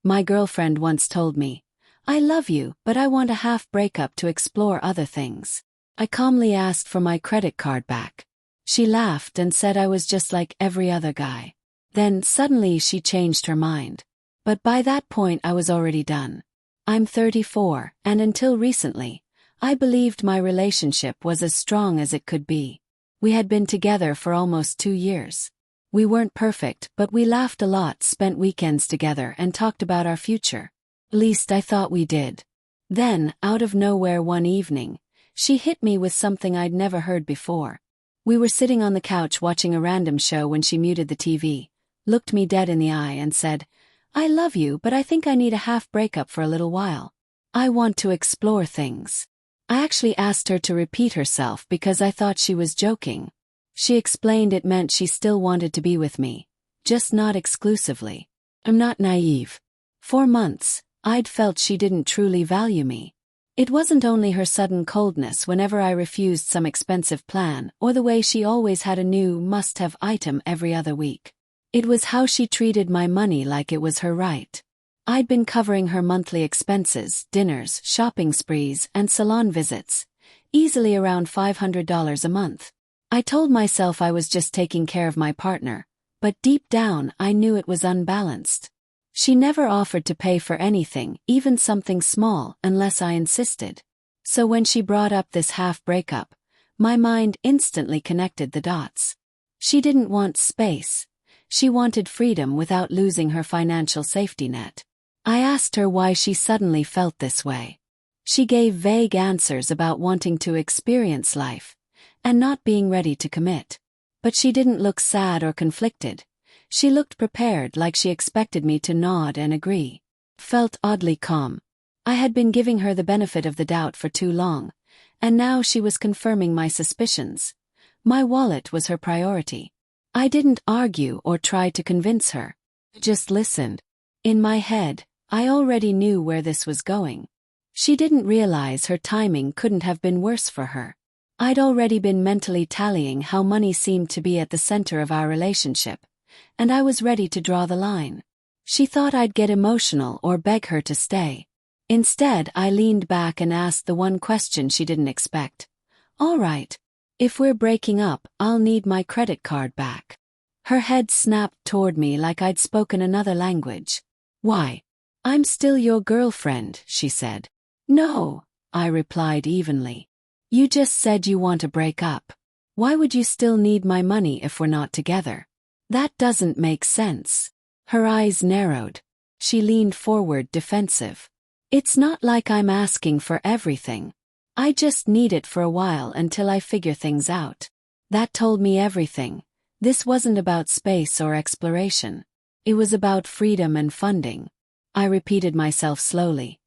My girlfriend once told me, "I love you, but I want a half breakup to explore other things." I calmly asked for my credit card back. She laughed and said I was just like every other guy. Then, suddenly she changed her mind. But by that point I was already done. I'm 34, and until recently, I believed my relationship was as strong as it could be. We had been together for almost 2 years. We weren't perfect, but we laughed a lot, spent weekends together, and talked about our future. At least I thought we did. Then, out of nowhere one evening, she hit me with something I'd never heard before. We were sitting on the couch watching a random show when she muted the TV, looked me dead in the eye and said, "I love you, but I think I need a half breakup for a little while. I want to explore things." I actually asked her to repeat herself because I thought she was joking. She explained it meant she still wanted to be with me, just not exclusively. I'm not naive. For months, I'd felt she didn't truly value me. It wasn't only her sudden coldness whenever I refused some expensive plan or the way she always had a new must-have item every other week. It was how she treated my money like it was her right. I'd been covering her monthly expenses, dinners, shopping sprees, and salon visits, easily around $500 a month. I told myself I was just taking care of my partner, but deep down I knew it was unbalanced. She never offered to pay for anything, even something small, unless I insisted. So when she brought up this half breakup, my mind instantly connected the dots. She didn't want space. She wanted freedom without losing her financial safety net. I asked her why she suddenly felt this way. She gave vague answers about wanting to experience life and not being ready to commit. But she didn't look sad or conflicted. She looked prepared, like she expected me to nod and agree. Felt oddly calm. I had been giving her the benefit of the doubt for too long, and now she was confirming my suspicions. My wallet was her priority. I didn't argue or try to convince her. Just listened. In my head, I already knew where this was going. She didn't realize her timing couldn't have been worse for her. I'd already been mentally tallying how money seemed to be at the center of our relationship, and I was ready to draw the line. She thought I'd get emotional or beg her to stay. Instead, I leaned back and asked the one question she didn't expect. "All right. If we're breaking up, I'll need my credit card back." Her head snapped toward me like I'd spoken another language. "Why? I'm still your girlfriend," she said. "No," I replied evenly. "You just said you want to break up. Why would you still need my money if we're not together? That doesn't make sense." Her eyes narrowed. She leaned forward, defensive. "It's not like I'm asking for everything. I just need it for a while until I figure things out." That told me everything. This wasn't about space or exploration. It was about freedom and funding. I repeated myself slowly.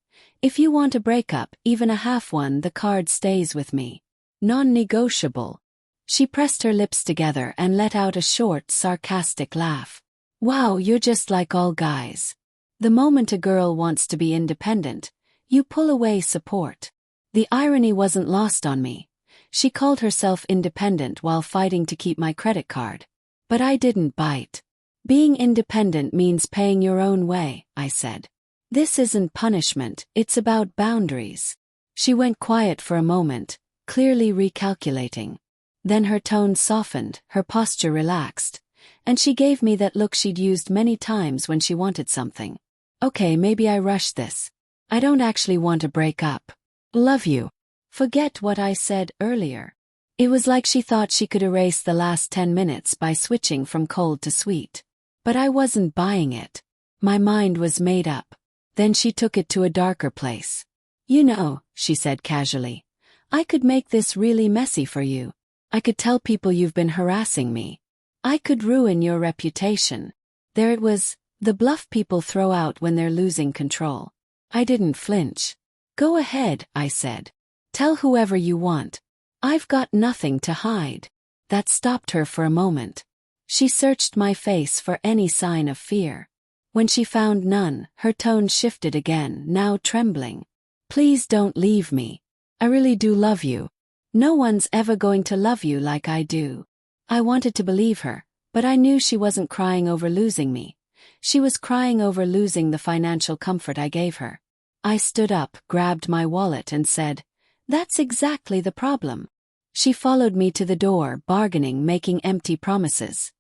"If you want a breakup, even a half one, the card stays with me. Non-negotiable." She pressed her lips together and let out a short, sarcastic laugh. "Wow, you're just like all guys. The moment a girl wants to be independent, you pull away support." The irony wasn't lost on me. She called herself independent while fighting to keep my credit card. But I didn't bite. "Being independent means paying your own way," I said. "This isn't punishment, it's about boundaries." She went quiet for a moment, clearly recalculating. Then her tone softened, her posture relaxed, and she gave me that look she'd used many times when she wanted something. "Okay, maybe I rushed this. I don't actually want to break up. Love you." Forget what I said earlier. It was like she thought she could erase the last 10 minutes by switching from cold to sweet. But I wasn't buying it. My mind was made up. Then she took it to a darker place. "You know," she said casually, "I could make this really messy for you. I could tell people you've been harassing me. I could ruin your reputation." There it was, the bluff people throw out when they're losing control. I didn't flinch. "Go ahead," I said. "Tell whoever you want. I've got nothing to hide." That stopped her for a moment. She searched my face for any sign of fear. When she found none, her tone shifted again, now trembling. "Please don't leave me. I really do love you. No one's ever going to love you like I do." I wanted to believe her, but I knew she wasn't crying over losing me. She was crying over losing the financial comfort I gave her. I stood up, grabbed my wallet and said, "That's exactly the problem." She followed me to the door, bargaining, making empty promises.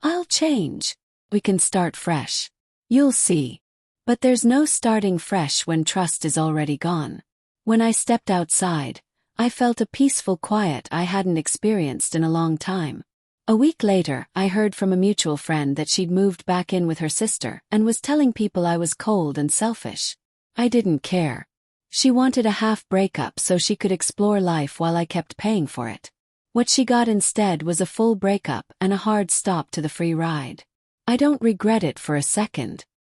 "I'll change. We can start fresh. You'll see." But there's no starting fresh when trust is already gone. When I stepped outside, I felt a peaceful quiet I hadn't experienced in a long time. A week later, I heard from a mutual friend that she'd moved back in with her sister and was telling people I was cold and selfish. I didn't care. She wanted a half breakup so she could explore life while I kept paying for it. What she got instead was a full breakup and a hard stop to the free ride. I don't regret it for a second,